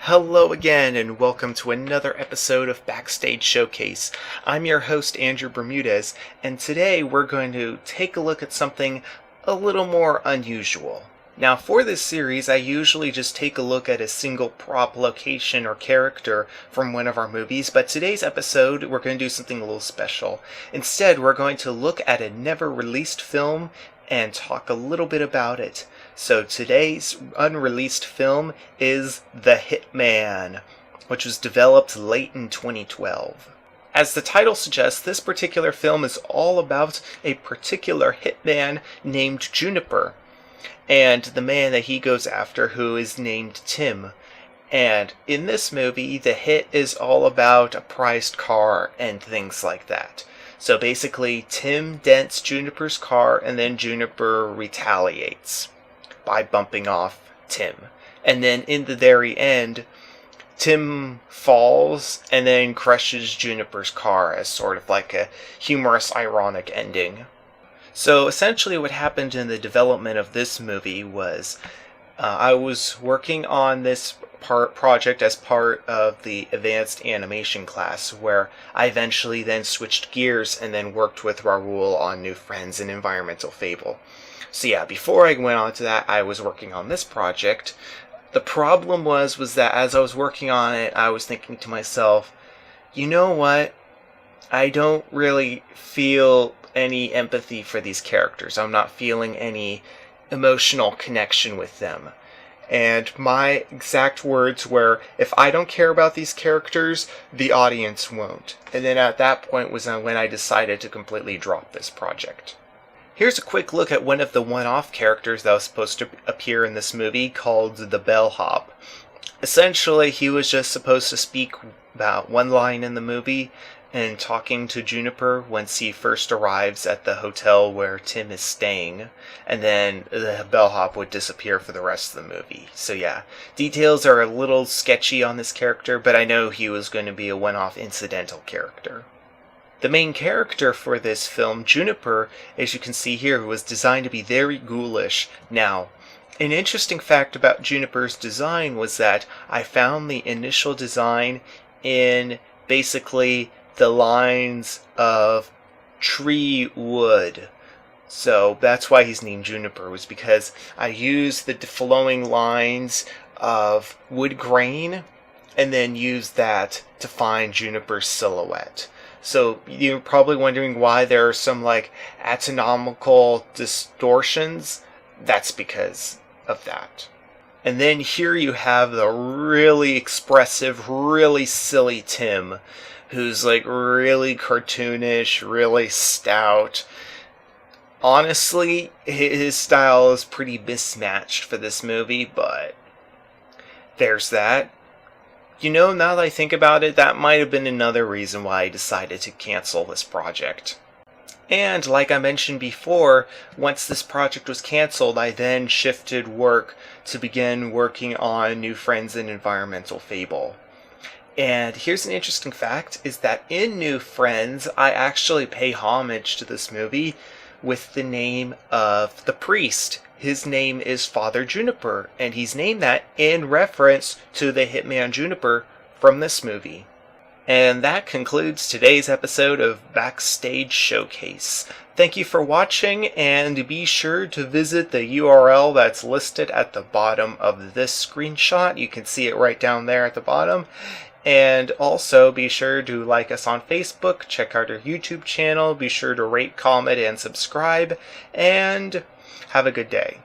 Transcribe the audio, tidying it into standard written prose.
Hello again, and welcome to another episode of Backstage Showcase. I'm your host, Andrew Bermudez, and today we're going to take a look at something a little more unusual. Now, for this series, I usually just take a look at a single prop, location, or character from one of our movies, but today's episode, we're going to do something a little special. Instead, we're going to look at a never-released film and talk a little bit about it. So today's unreleased film is The Hitman, which was developed late in 2012. As the title suggests, this particular film is all about a particular hitman named Juniper, and the man that he goes after, who is named Tim. And in this movie, the hit is all about a prized car and things like that. So basically, Tim dents Juniper's car, and then Juniper retaliates by bumping off Tim. And then in the very end, Tim falls and then crushes Juniper's car as sort of like a humorous, ironic ending. So essentially what happened in the development of this movie was I was working on this project as part of the advanced animation class, where I eventually then switched gears and then worked with Raul on New Friends and Environmental Fable. So yeah, before I went on to that, I was working on this project. The problem was that as I was working on it, I was thinking to myself, you know what? I don't really feel any empathy for these characters. I'm not feeling any emotional connection with them. And my exact words were, if I don't care about these characters, the audience won't. And then at that point was when I decided to completely drop this project. Here's a quick look at one of the one-off characters that was supposed to appear in this movie, called the Bellhop. Essentially, he was just supposed to speak about one line in the movie, and talking to Juniper once he first arrives at the hotel where Tim is staying, and then the Bellhop would disappear for the rest of the movie. So yeah, details are a little sketchy on this character, but I know he was going to be a one-off incidental character. The main character for this film, Juniper, as you can see here, was designed to be very ghoulish. Now, an interesting fact about Juniper's design was that I found the initial design in basically the lines of tree wood. So that's why he's named Juniper, was because I used the flowing lines of wood grain and then used that to find Juniper's silhouette. So you're probably wondering why there are some anatomical distortions. That's because of that. And then here you have the really expressive, really silly Tim, who's really cartoonish, really stout. Honestly, his style is pretty mismatched for this movie, but there's that. You know, now that I think about it, that might have been another reason why I decided to cancel this project. And like I mentioned before, once this project was canceled, I then shifted work to begin working on New Friends and Environmental Fable. And here's an interesting fact, is that in New Friends, I actually pay homage to this movie with the name of the priest. His name is Father Juniper, and he's named that in reference to the hitman Juniper from this movie. And that concludes today's episode of Backstage Showcase. Thank you for watching, and be sure to visit the URL that's listed at the bottom of this screenshot. You can see it right down there at the bottom. And also be sure to like us on Facebook, check out our YouTube channel, be sure to rate, comment, and subscribe, and have a good day.